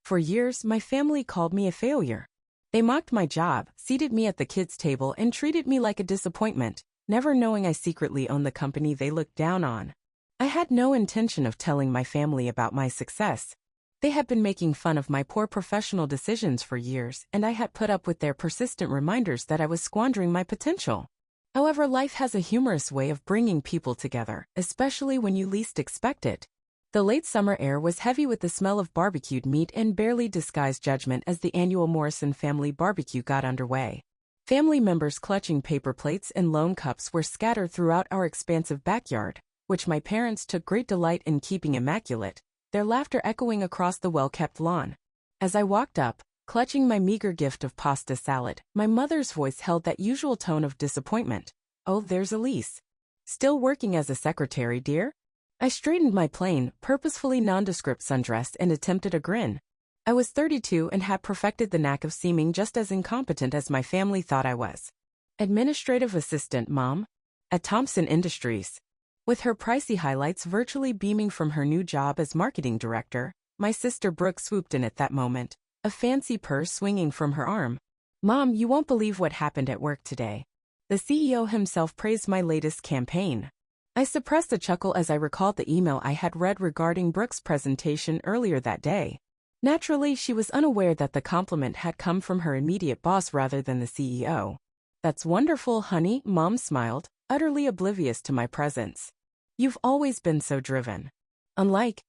For years, my family called me a failure. They mocked my job, seated me at the kids' table, and treated me like a disappointment, never knowing I secretly owned the company they looked down on. I had no intention of telling my family about my success. They had been making fun of my poor professional decisions for years, and I had put up with their persistent reminders that I was squandering my potential. However, life has a humorous way of bringing people together, especially when you least expect it. The late summer air was heavy with the smell of barbecued meat and barely disguised judgment as the annual Morrison family barbecue got underway. Family members clutching paper plates and lone cups were scattered throughout our expansive backyard, which my parents took great delight in keeping immaculate, their laughter echoing across the well-kept lawn. As I walked up, clutching my meager gift of pasta salad, my mother's voice held that usual tone of disappointment. "Oh, there's Elise. Still working as a secretary, dear?" I straightened my plain, purposefully nondescript sundress and attempted a grin. I was 32 and had perfected the knack of seeming just as incompetent as my family thought I was. Administrative assistant, Mom. At Thompson Industries. With her pricey highlights virtually beaming from her new job as marketing director, my sister Brooke swooped in at that moment, a fancy purse swinging from her arm. "Mom, you won't believe what happened at work today. The CEO himself praised my latest campaign." I suppressed a chuckle as I recalled the email I had read regarding Brooke's presentation earlier that day. Naturally, she was unaware that the compliment had come from her immediate boss rather than the CEO. "That's wonderful, honey," Mom smiled, utterly oblivious to my presence. "You've always been so driven." Unlike.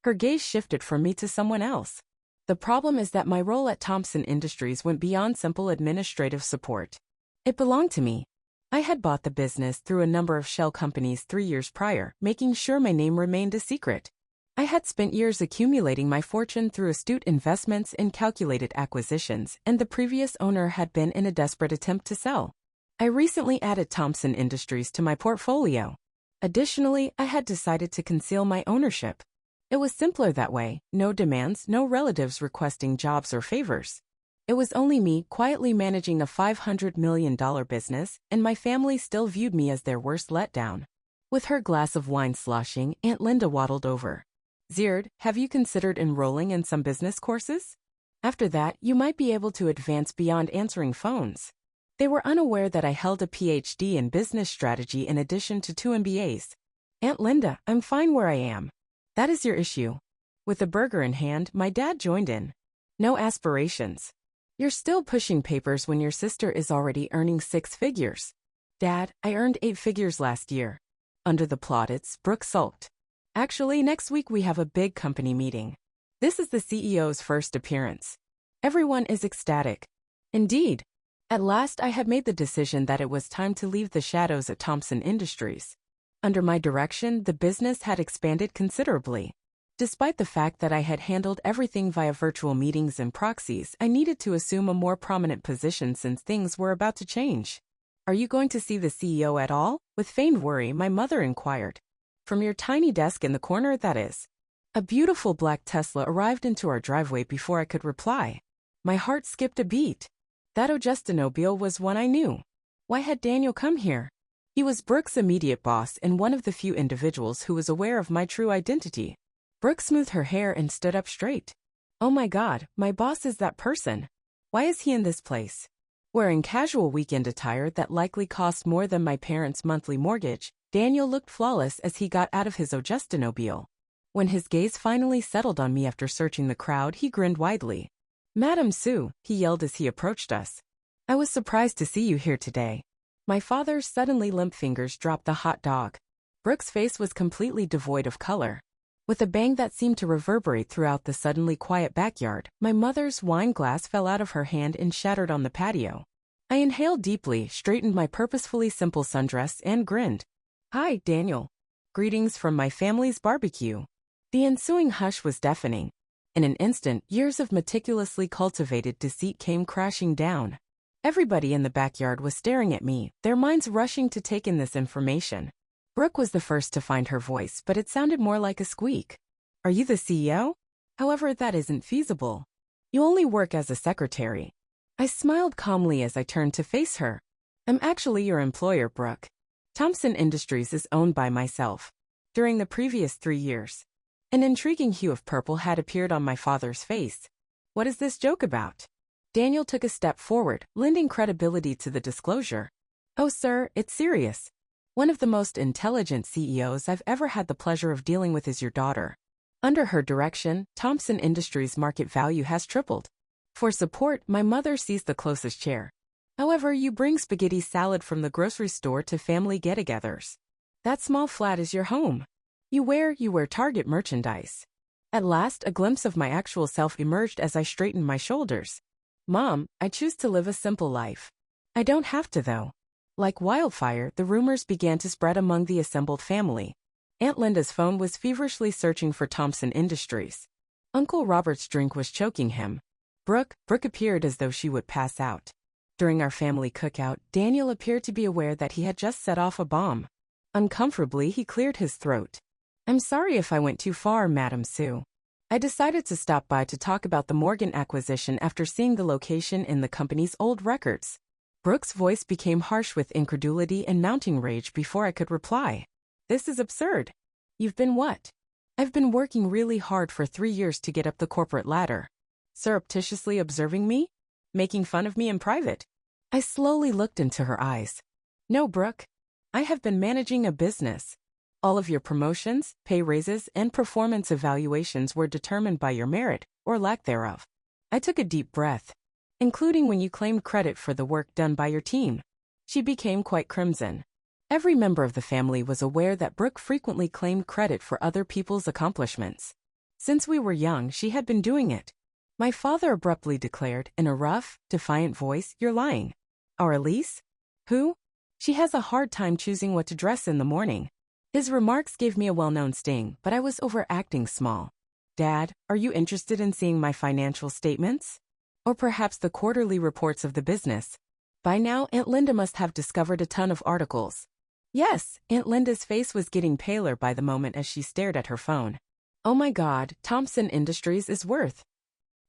Her gaze shifted from me to someone else. "The problem is that my role at Thompson Industries went beyond simple administrative support. It belonged to me. I had bought the business through a number of shell companies 3 years prior, making sure my name remained a secret. I had spent years accumulating my fortune through astute investments and calculated acquisitions, and the previous owner had been in a desperate attempt to sell. I recently added Thompson Industries to my portfolio. Additionally, I had decided to conceal my ownership. It was simpler that way, no demands, no relatives requesting jobs or favors. It was only me quietly managing a $500 million business, and my family still viewed me as their worst letdown. With her glass of wine sloshing, Aunt Linda waddled over. "Zerd, have you considered enrolling in some business courses? After that, you might be able to advance beyond answering phones." They were unaware that I held a PhD in business strategy in addition to 2 MBAs. "Aunt Linda, I'm fine where I am." "That is your issue." With a burger in hand, my dad joined in. "No aspirations. You're still pushing papers when your sister is already earning 6 figures. Dad, I earned 8 figures last year." Under the plaudits, Brooke sulked. "Actually, next week we have a big company meeting. This is the CEO's first appearance. Everyone is ecstatic." Indeed. At last I had made the decision that it was time to leave the shadows at Thompson Industries. Under my direction, the business had expanded considerably. Despite the fact that I had handled everything via virtual meetings and proxies, I needed to assume a more prominent position since things were about to change. "Are you going to see the CEO at all?" With feigned worry, my mother inquired. "From your tiny desk in the corner, that is." A beautiful black Tesla arrived into our driveway before I could reply. My heart skipped a beat. That Augustinomobile was one I knew. Why had Daniel come here? He was Brooke's immediate boss and one of the few individuals who was aware of my true identity. Brooke smoothed her hair and stood up straight. "Oh my God, my boss is that person. Why is he in this place?" Wearing casual weekend attire that likely cost more than my parents' monthly mortgage, Daniel looked flawless as he got out of his Augustinomobile. When his gaze finally settled on me after searching the crowd, he grinned widely. "Madam Sue," he yelled as he approached us. "I was surprised to see you here today." My father's suddenly limp fingers dropped the hot dog. Brooke's face was completely devoid of color. With a bang that seemed to reverberate throughout the suddenly quiet backyard, my mother's wine glass fell out of her hand and shattered on the patio. I inhaled deeply, straightened my purposefully simple sundress, and grinned. "Hi, Daniel. Greetings from my family's barbecue." The ensuing hush was deafening. In an instant, years of meticulously cultivated deceit came crashing down. Everybody in the backyard was staring at me, their minds rushing to take in this information. Brooke was the first to find her voice, but it sounded more like a squeak. "Are you the CEO? However, that isn't feasible. You only work as a secretary." I smiled calmly as I turned to face her. "I'm actually your employer, Brooke. Thompson Industries is owned by myself. During the previous 3 years, An intriguing hue of purple had appeared on my father's face. What is this joke about? Daniel took a step forward, lending credibility to the disclosure. Oh, sir, it's serious. One of the most intelligent CEOs I've ever had the pleasure of dealing with is your daughter. Under her direction, Thompson Industries' market value has tripled. For support, my mother seized the closest chair. However, you bring spaghetti salad from the grocery store to family get-togethers. That small flat is your home. You wear Target merchandise. At last, a glimpse of my actual self emerged as I straightened my shoulders. Mom, I choose to live a simple life. I don't have to, though. Like wildfire, the rumors began to spread among the assembled family. Aunt Linda's phone was feverishly searching for Thompson Industries. Uncle Robert's drink was choking him. Brooke appeared as though she would pass out. During our family cookout, Daniel appeared to be aware that he had just set off a bomb. Uncomfortably, he cleared his throat. I'm sorry if I went too far, Madam Sue. I decided to stop by to talk about the Morgan acquisition after seeing the location in the company's old records. Brooke's voice became harsh with incredulity and mounting rage before I could reply. This is absurd. You've been what? I've been working really hard for 3 years to get up the corporate ladder. Surreptitiously observing me? Making fun of me in private? I slowly looked into her eyes. No, Brooke. I have been managing a business. All of your promotions, pay raises, and performance evaluations were determined by your merit, or lack thereof. I took a deep breath. Including when you claimed credit for the work done by your team. She became quite crimson. Every member of the family was aware that Brooke frequently claimed credit for other people's accomplishments. Since we were young, she had been doing it. My father abruptly declared, in a rough, defiant voice, "You're lying." Our Elise? Who? She has a hard time choosing what to dress in the morning. His remarks gave me a well-known sting, but I was overacting small. Dad, are you interested in seeing my financial statements? Or perhaps the quarterly reports of the business? By now, Aunt Linda must have discovered a ton of articles. Yes, Aunt Linda's face was getting paler by the moment as she stared at her phone. Oh my God, Thompson Industries is worth.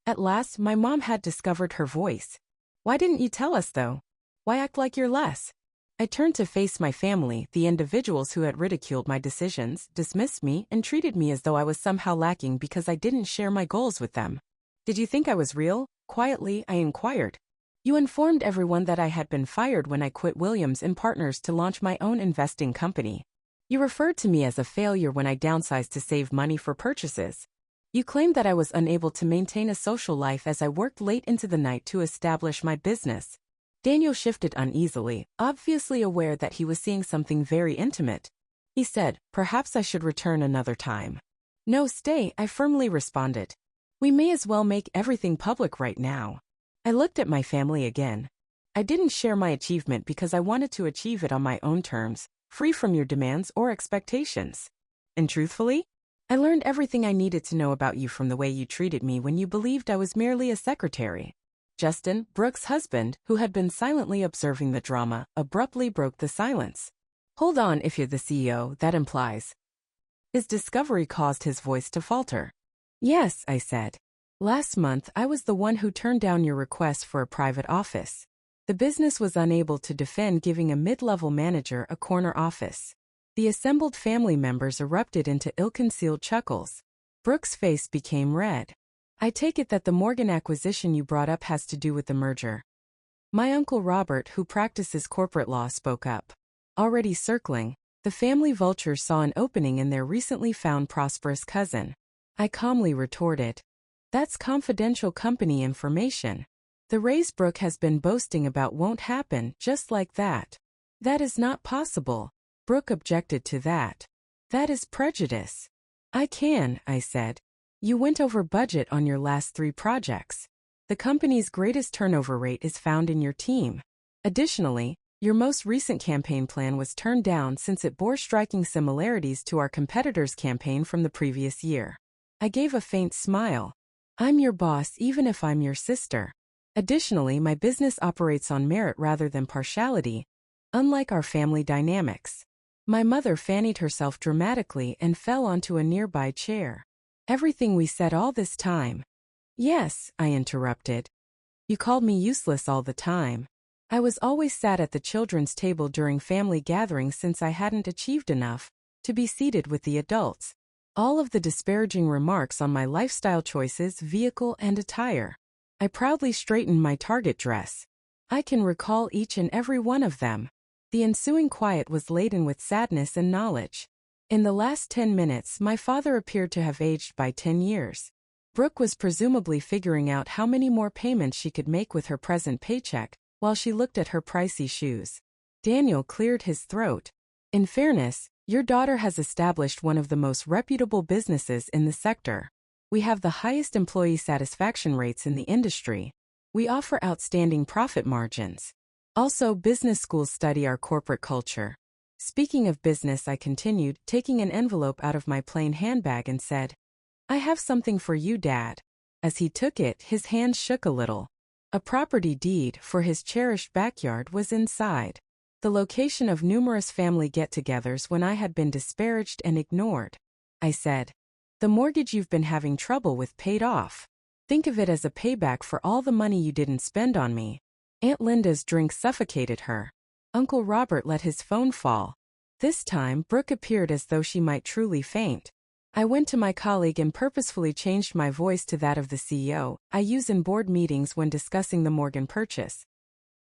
At last, my mom had discovered her voice. Why didn't you tell us, though? Why act like you're less? I turned to face my family, the individuals who had ridiculed my decisions, dismissed me, and treated me as though I was somehow lacking because I didn't share my goals with them. Did you think I was real? Quietly, I inquired. You informed everyone that I had been fired when I quit Williams & Partners to launch my own investing company. You referred to me as a failure when I downsized to save money for purchases. You claimed that I was unable to maintain a social life as I worked late into the night to establish my business. Daniel shifted uneasily, obviously aware that he was seeing something very intimate. He said, perhaps I should return another time. No, stay, I firmly responded. We may as well make everything public right now. I looked at my family again. I didn't share my achievement because I wanted to achieve it on my own terms, free from your demands or expectations. And truthfully, I learned everything I needed to know about you from the way you treated me when you believed I was merely a secretary. Justin, Brooke's husband, who had been silently observing the drama, abruptly broke the silence. Hold on, if you're the CEO, that implies. His discovery caused his voice to falter. Yes, I said. Last month, I was the one who turned down your request for a private office. The business was unable to defend giving a mid-level manager a corner office. The assembled family members erupted into ill-concealed chuckles. Brooke's face became red. I take it that the Morgan acquisition you brought up has to do with the merger. My Uncle Robert, who practices corporate law, spoke up. Already circling, the family vultures saw an opening in their recently found prosperous cousin. I calmly retorted. That's confidential company information. The raise Brooke has been boasting about won't happen just like that. That is not possible. Brooke objected to that. That is prejudice. I said. You went over budget on your last 3 projects. The company's greatest turnover rate is found in your team. Additionally, your most recent campaign plan was turned down since it bore striking similarities to our competitor's campaign from the previous year. I gave a faint smile. I'm your boss even if I'm your sister. Additionally, my business operates on merit rather than partiality, unlike our family dynamics. My mother fannied herself dramatically and fell onto a nearby chair. Everything we said all this time. Yes, I interrupted. You called me useless all the time. I was always sat at the children's table during family gatherings since I hadn't achieved enough to be seated with the adults. All of the disparaging remarks on my lifestyle choices, vehicle, and attire. I proudly straightened my Target dress. I can recall each and every one of them. The ensuing quiet was laden with sadness and knowledge. In the last 10 minutes, my father appeared to have aged by 10 years. Brooke was presumably figuring out how many more payments she could make with her present paycheck, while she looked at her pricey shoes. Daniel cleared his throat. In fairness, your daughter has established one of the most reputable businesses in the sector. We have the highest employee satisfaction rates in the industry. We offer outstanding profit margins. Also, business schools study our corporate culture. Speaking of business, I continued, taking an envelope out of my plain handbag and said, I have something for you, Dad. As he took it, his hand shook a little. A property deed for his cherished backyard was inside. The location of numerous family get-togethers when I had been disparaged and ignored. I said, the mortgage you've been having trouble with paid off. Think of it as a payback for all the money you didn't spend on me. Aunt Linda's drink suffocated her. Uncle Robert let his phone fall. This time, Brooke appeared as though she might truly faint. I went to my colleague and purposefully changed my voice to that of the CEO, I use in board meetings when discussing the Morgan purchase.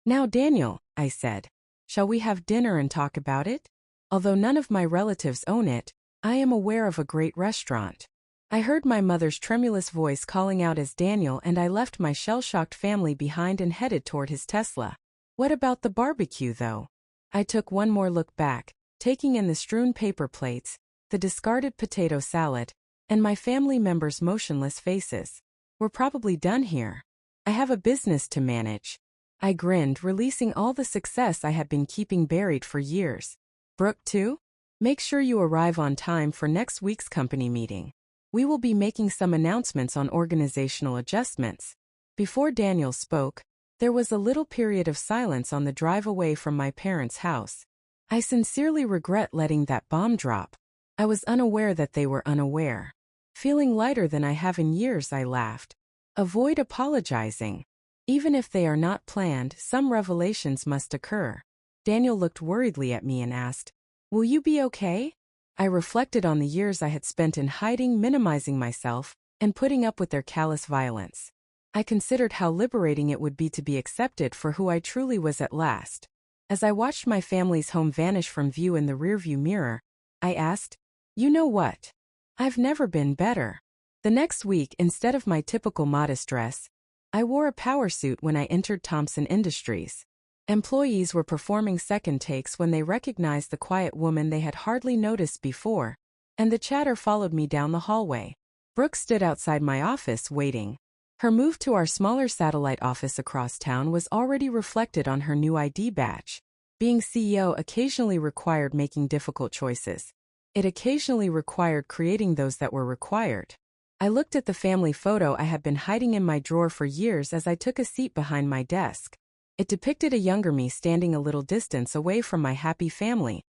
Now, Daniel, I said, shall we have dinner and talk about it? Although none of my relatives own it, I am aware of a great restaurant. I heard my mother's tremulous voice calling out as Daniel, and I left my shell-shocked family behind and headed toward his Tesla. What about the barbecue, though? I took one more look back, taking in the strewn paper plates, the discarded potato salad, and my family members' motionless faces. We're probably done here. I have a business to manage. I grinned, releasing all the success I had been keeping buried for years. Brooke, too? Make sure you arrive on time for next week's company meeting. We will be making some announcements on organizational adjustments. Before Daniel spoke, there was a little period of silence on the drive away from my parents' house. I sincerely regret letting that bomb drop. I was unaware that they were unaware. Feeling lighter than I have in years, I laughed. Avoid apologizing. Even if they are not planned, some revelations must occur. Daniel looked worriedly at me and asked, will you be okay? I reflected on the years I had spent in hiding, minimizing myself, and putting up with their callous violence. I considered how liberating it would be to be accepted for who I truly was at last. As I watched my family's home vanish from view in the rearview mirror, I asked, you know what? I've never been better. The next week, instead of my typical modest dress, I wore a power suit when I entered Thompson Industries. Employees were performing second takes when they recognized the quiet woman they had hardly noticed before, and the chatter followed me down the hallway. Brooke stood outside my office waiting. Her move to our smaller satellite office across town was already reflected on her new ID badge. Being CEO occasionally required making difficult choices. It occasionally required creating those that were required. I looked at the family photo I had been hiding in my drawer for years as I took a seat behind my desk. It depicted a younger me standing a little distance away from my happy family,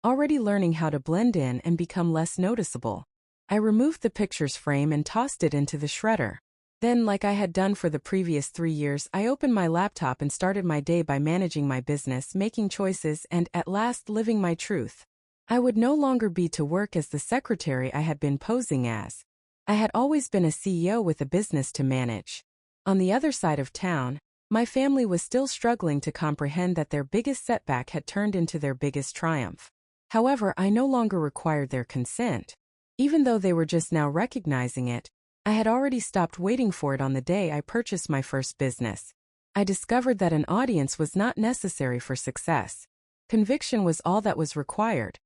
already learning how to blend in and become less noticeable. I removed the picture's frame and tossed it into the shredder. Then, like I had done for the previous 3 years, I opened my laptop and started my day by managing my business, making choices, and, at last, living my truth. I would no longer be to work as the secretary I had been posing as. I had always been a CEO with a business to manage. On the other side of town, my family was still struggling to comprehend that their biggest setback had turned into their biggest triumph. However, I no longer required their consent. Even though they were just now recognizing it, I had already stopped waiting for it on the day I purchased my first business. I discovered that an audience was not necessary for success. Conviction was all that was required,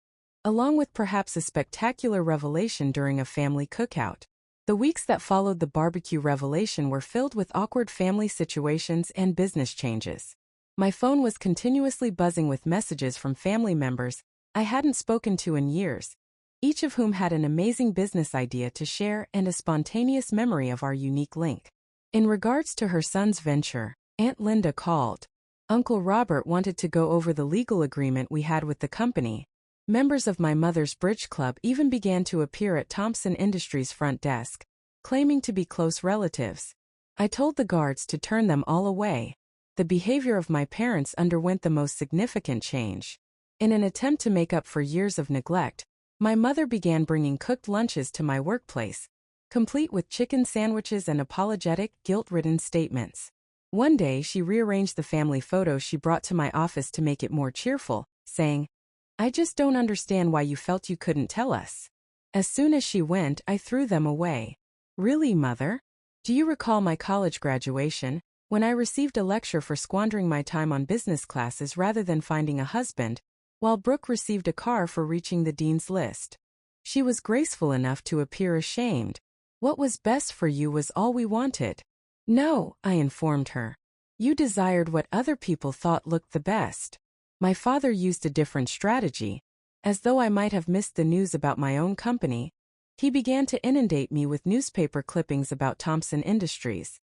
along with perhaps a spectacular revelation during a family cookout. The weeks that followed the barbecue revelation were filled with awkward family situations and business changes. My phone was continuously buzzing with messages from family members I hadn't spoken to in years, each of whom had an amazing business idea to share and a spontaneous memory of our unique link. In regards to her son's venture, Aunt Linda called. Uncle Robert wanted to go over the legal agreement we had with the company. Members of my mother's bridge club even began to appear at Thompson Industries' front desk, claiming to be close relatives. I told the guards to turn them all away. The behavior of my parents underwent the most significant change. In an attempt to make up for years of neglect, My mother began bringing cooked lunches to my workplace, complete with chicken sandwiches and apologetic, guilt-ridden statements. One day, she rearranged the family photos she brought to my office to make it more cheerful, saying, "I just don't understand why you felt you couldn't tell us." As soon as she went, I threw them away. "Really, Mother? Do you recall my college graduation, when I received a lecture for squandering my time on business classes rather than finding a husband, while Brooke received a car for reaching the dean's list?" She was graceful enough to appear ashamed. "What was best for you was all we wanted." "No," I informed her. "You desired what other people thought looked the best." My father used a different strategy. As though I might have missed the news about my own company, he began to inundate me with newspaper clippings about Thompson Industries.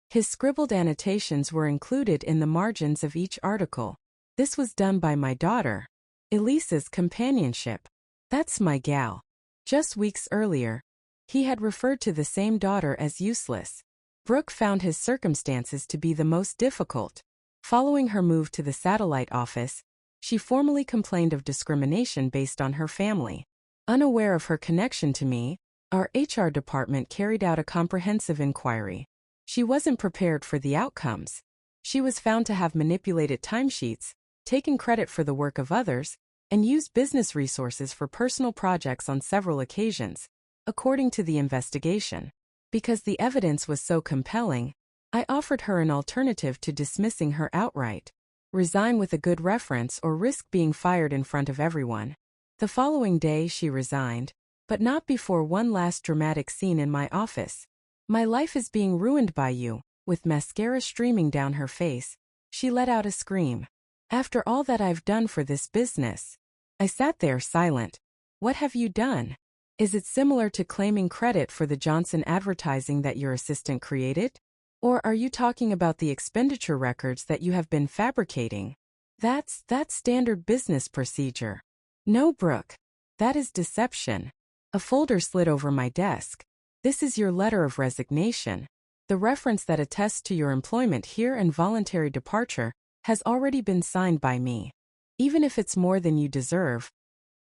His scribbled annotations were included in the margins of each article. This was done by my daughter, Elisa's companionship. "That's my gal." Just weeks earlier, he had referred to the same daughter as useless. Brooke found his circumstances to be the most difficult. Following her move to the satellite office, she formally complained of discrimination based on her family. Unaware of her connection to me, our HR department carried out a comprehensive inquiry. She wasn't prepared for the outcomes. She was found to have manipulated timesheets, taken credit for the work of others, and used business resources for personal projects on several occasions, according to the investigation. Because the evidence was so compelling, I offered her an alternative to dismissing her outright: resign with a good reference or risk being fired in front of everyone. The following day she resigned, but not before one last dramatic scene in my office. "My life is being ruined by you." With mascara streaming down her face, she let out a scream. "After all that I've done for this business." I sat there silent. "What have you done? Is it similar to claiming credit for the Johnson advertising that your assistant created? Or are you talking about the expenditure records that you have been fabricating?" That's standard business procedure." "No, Brooke. That is deception." A folder slid over my desk. "This is your letter of resignation. The reference that attests to your employment here and voluntary departure has already been signed by me. Even if it's more than you deserve,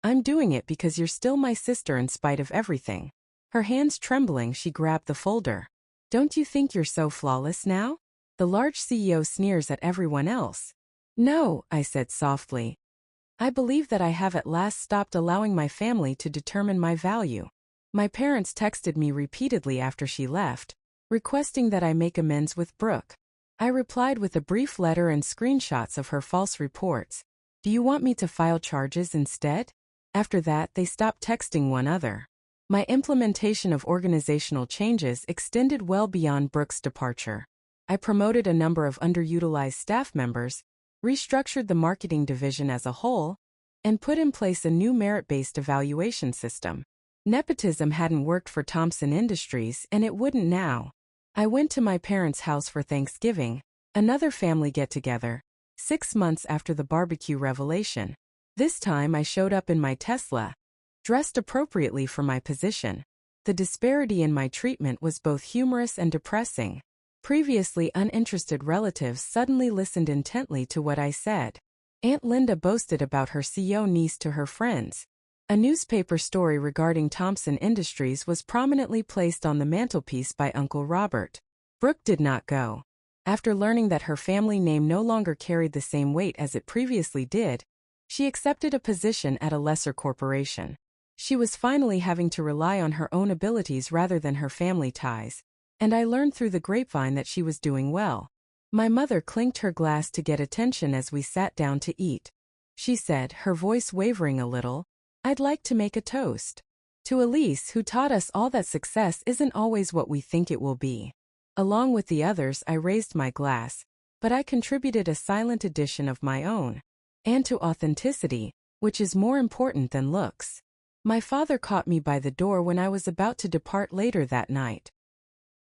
I'm doing it because you're still my sister in spite of everything." Her hands trembling, she grabbed the folder. "Don't you think you're so flawless now? The large CEO sneers at everyone else." "No," I said softly. "I believe that I have at last stopped allowing my family to determine my value. My parents texted me repeatedly after she left, requesting that I make amends with Brooke. I replied with a brief letter and screenshots of her false reports. Do you want me to file charges instead? After that, they stopped texting one another. My implementation of organizational changes extended well beyond Brooke's departure. I promoted a number of underutilized staff members, restructured the marketing division as a whole, and put in place a new merit-based evaluation system. Nepotism hadn't worked for Thompson Industries, and it wouldn't now. I went to my parents' house for Thanksgiving, another family get-together, 6 months after the barbecue revelation. This time I showed up in my Tesla, dressed appropriately for my position. The disparity in my treatment was both humorous and depressing. Previously uninterested relatives suddenly listened intently to what I said. Aunt Linda boasted about her CEO niece to her friends. A newspaper story regarding Thompson Industries was prominently placed on the mantelpiece by Uncle Robert. Brooke did not go. After learning that her family name no longer carried the same weight as it previously did, she accepted a position at a lesser corporation. She was finally having to rely on her own abilities rather than her family ties, and I learned through the grapevine that she was doing well. My mother clinked her glass to get attention as we sat down to eat. She said, her voice wavering a little, "I'd like to make a toast to Elise, who taught us all that success isn't always what we think it will be." Along with the others, I raised my glass, but I contributed a silent addition of my own. "And to authenticity, which is more important than looks." My father caught me by the door when I was about to depart later that night.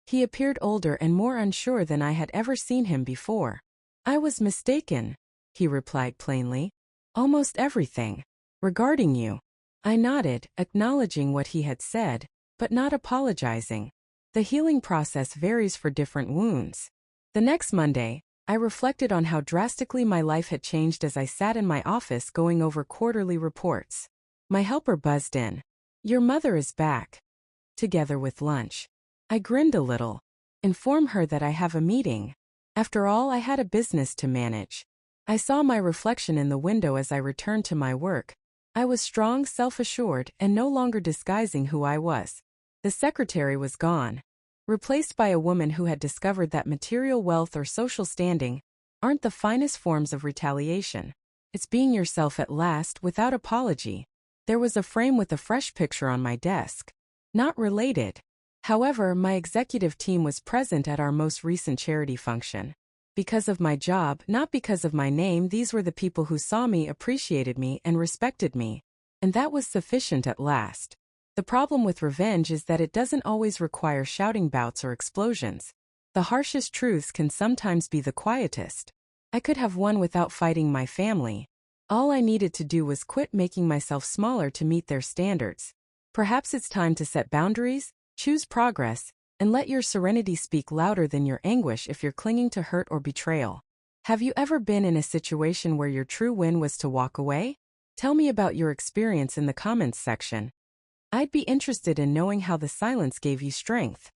He appeared older and more unsure than I had ever seen him before. "I was mistaken," he replied plainly. "Almost everything. Regarding you." I nodded, acknowledging what he had said, but not apologizing. The healing process varies for different wounds. The next Monday, I reflected on how drastically my life had changed as I sat in my office going over quarterly reports. My helper buzzed in. Your mother is back. Together with lunch. I grinned a little. Inform her that I have a meeting. After all, I had a business to manage. I saw my reflection in the window as I returned to my work. I was strong, self-assured, and no longer disguising who I was. The secretary was gone, replaced by a woman who had discovered that material wealth or social standing aren't the finest forms of retaliation. It's being yourself at last, without apology. There was a frame with a fresh picture on my desk. Not related. However, my executive team was present at our most recent charity function. Because of my job, not because of my name, these were the people who saw me, appreciated me, and respected me. And that was sufficient at last. The problem with revenge is that it doesn't always require shouting bouts or explosions. The harshest truths can sometimes be the quietest. I could have won without fighting my family. All I needed to do was quit making myself smaller to meet their standards. Perhaps it's time to set boundaries, choose progress, and let your serenity speak louder than your anguish if you're clinging to hurt or betrayal. Have you ever been in a situation where your true win was to walk away? Tell me about your experience in the comments section. I'd be interested in knowing how the silence gave you strength.